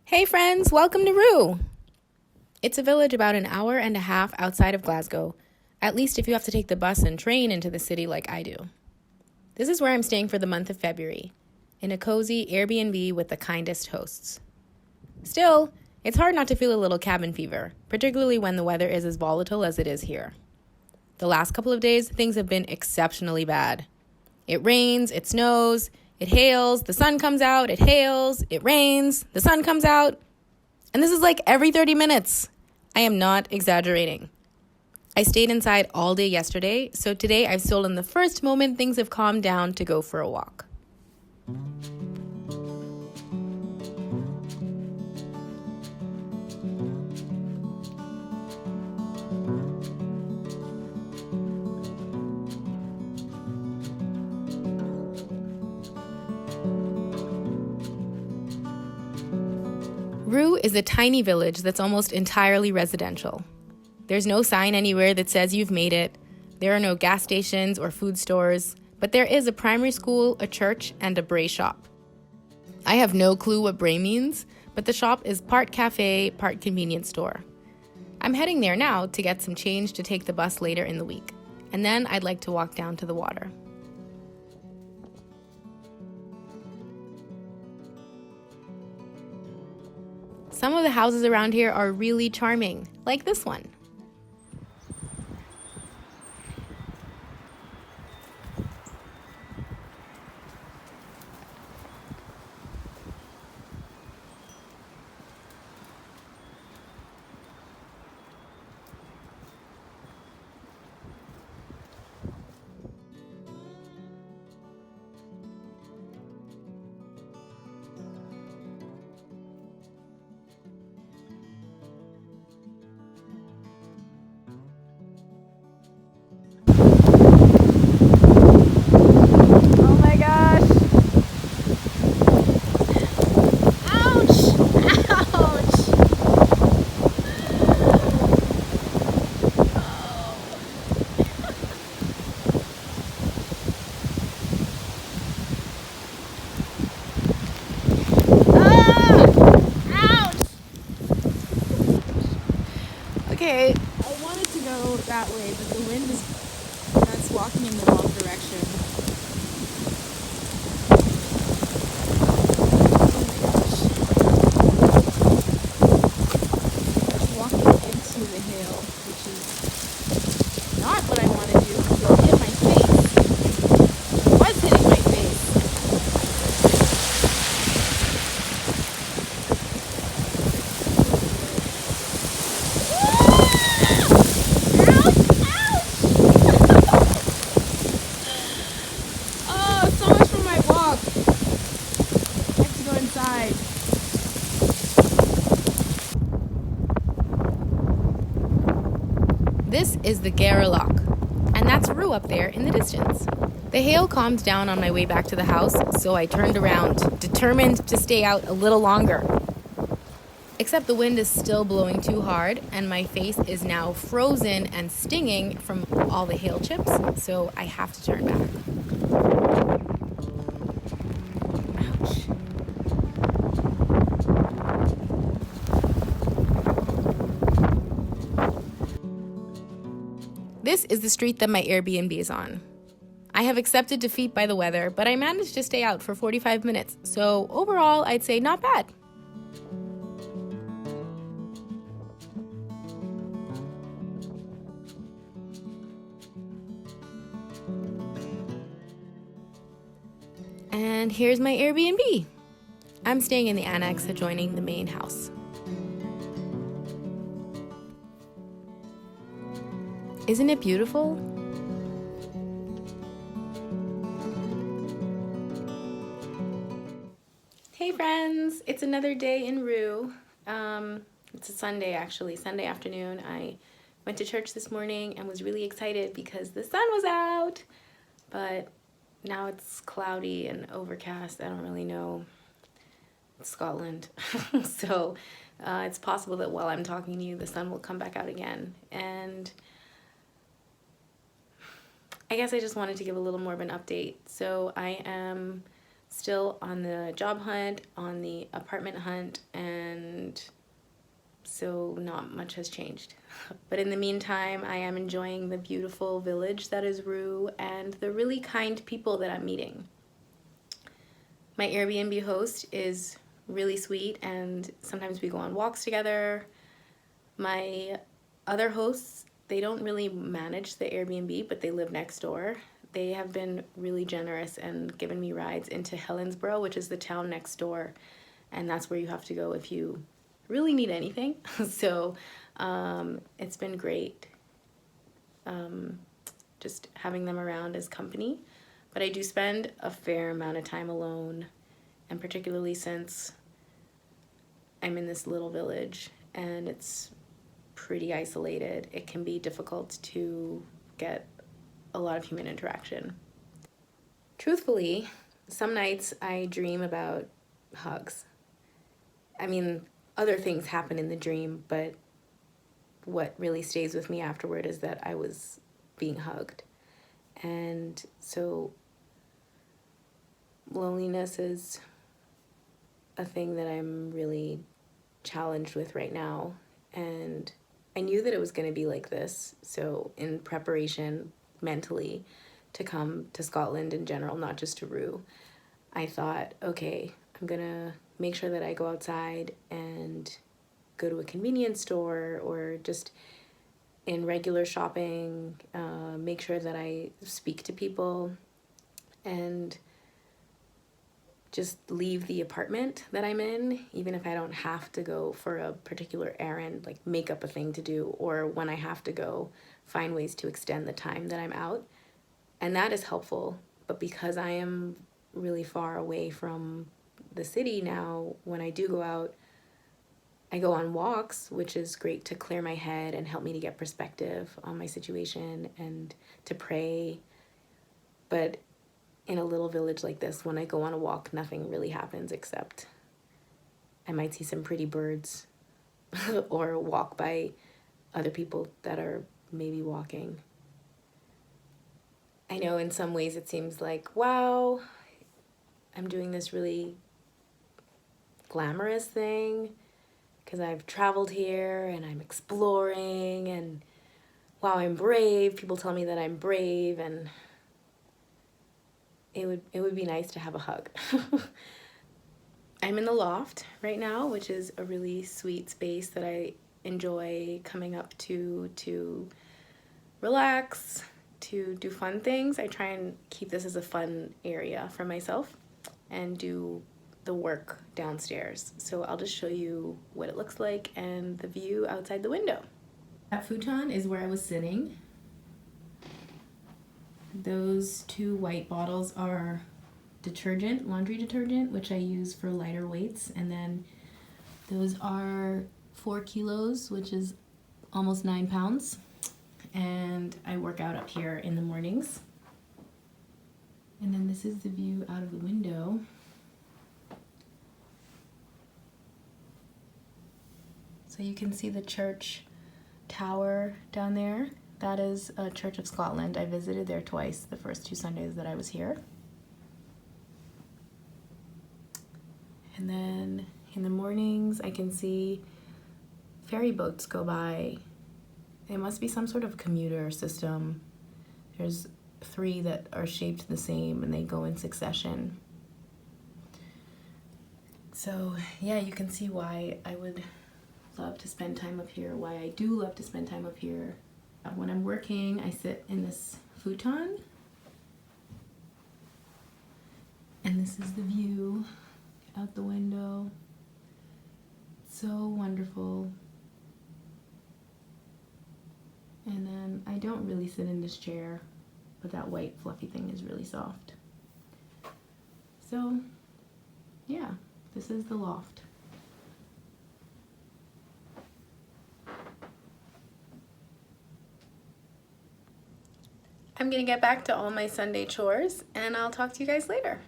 Hey friends, welcome to Rue. It's a village about an hour and a half outside of Glasgow, at least if you have to take the bus and train into the city like I do. This is where I'm staying for the month of February, in a cozy Airbnb with the kindest hosts. Still, it's hard not to feel a little cabin fever, particularly when the weather is as volatile as it is here. The last couple of days, things have been exceptionally bad. It rains, it snows, it hails, the sun comes out, it hails, it rains, the sun comes out. And this is like every 30 minutes. I am not exaggerating. I stayed inside all day yesterday, so today I've stolen the first moment things have calmed down to go for a walk. Rue is a tiny village that's almost entirely residential. There's no sign anywhere that says you've made it. There are no gas stations or food stores, but there is a primary school, a church, and a Bray shop. I have no clue what Bray means, but the shop is part cafe, part convenience store. I'm heading there now to get some change to take the bus later in the week, and then I'd like to walk down to the water. Some of the houses around here are really charming, like this one. Oh my gosh! Ouch! Ouch! Ouch! Okay, I wanted to go that way, but the wind is that's walking in the wrong direction. Oh my gosh. It's walking into the hail, which is not what I want to do because it'll hit my face. It was hitting my face. Oh, so much for my walk. I have to go inside. This is the Gare Loch, and that's Rue up there in the distance. The hail calmed down on my way back to the house, so I turned around, determined to stay out a little longer. Except the wind is still blowing too hard, and my face is now frozen and stinging from all the hail chips, so I have to turn back. Ouch. This is the street that my Airbnb is on. I have accepted defeat by the weather, but I managed to stay out for 45 minutes, so overall, I'd say not bad. And here's my Airbnb. I'm staying in the annex adjoining the main house. Isn't it beautiful? Hey friends, it's another day in Rue. It's a Sunday actually, Sunday afternoon. I went to church this morning and was really excited because the sun was out, but now it's cloudy and overcast. I don't really know. It's Scotland. So it's possible that while I'm talking to you, the sun will come back out again. And I guess I just wanted to give a little more of an update. So I am still on the job hunt, on the apartment hunt, and so not much has changed. But in the meantime, I am enjoying the beautiful village that is Rue and the really kind people that I'm meeting. My Airbnb host is really sweet, and sometimes we go on walks together. My other hosts, they don't really manage the Airbnb, but they live next door. They have been really generous and given me rides into Helensburgh, which is the town next door, and that's where you have to go if you really need anything. So it's been great just having them around as company. But I do spend a fair amount of time alone, and particularly since I'm in this little village and it's pretty isolated, it can be difficult to get a lot of human interaction. Truthfully, some nights I dream about hugs. I mean, other things happen in the dream, but what really stays with me afterward is that I was being hugged. And so loneliness is a thing that I'm really challenged with right now. And I knew that it was going to be like this. So in preparation mentally to come to Scotland in general, not just to Rue, I thought, okay, I'm going to make sure that I go outside and go to a convenience store or just in regular shopping, make sure that I speak to people and just leave the apartment that I'm in, even if I don't have to go for a particular errand, like make up a thing to do, or when I have to go, find ways to extend the time that I'm out. And that is helpful. But because I am really far away from the city now, when I do go out, I go on walks, which is great to clear my head and help me to get perspective on my situation and to pray. But in a little village like this, when I go on a walk, nothing really happens except I might see some pretty birds or walk by other people that are maybe walking. I know in some ways it seems like, wow, I'm doing this really glamorous thing because I've traveled here and I'm exploring and wow, I'm brave. People tell me that I'm brave, and it would be nice to have a hug. I'm in the loft right now, which is a really sweet space that I enjoy coming up to relax, to do fun things. I try and keep this as a fun area for myself and do the work downstairs. So I'll just show you what it looks like and the view outside the window. That futon is where I was sitting. Those two white bottles are detergent, laundry detergent, which I use for lighter weights. And then those are 4 kilos, which is almost 9 pounds. And I work out up here in the mornings. And then this is the view out of the window. So you can see the church tower down there. That is a Church of Scotland. I visited there twice, the first 2 Sundays that I was here. And then in the mornings, I can see ferry boats go by. It must be some sort of commuter system. There's 3 that are shaped the same and they go in succession. So yeah, you can see why I would love to spend time up here, why I do love to spend time up here. When I'm working, I sit in this futon. And this is the view out the window. So wonderful. And then I don't really sit in this chair, but that white fluffy thing is really soft. So yeah, this is the loft. I'm gonna get back to all my Sunday chores and I'll talk to you guys later.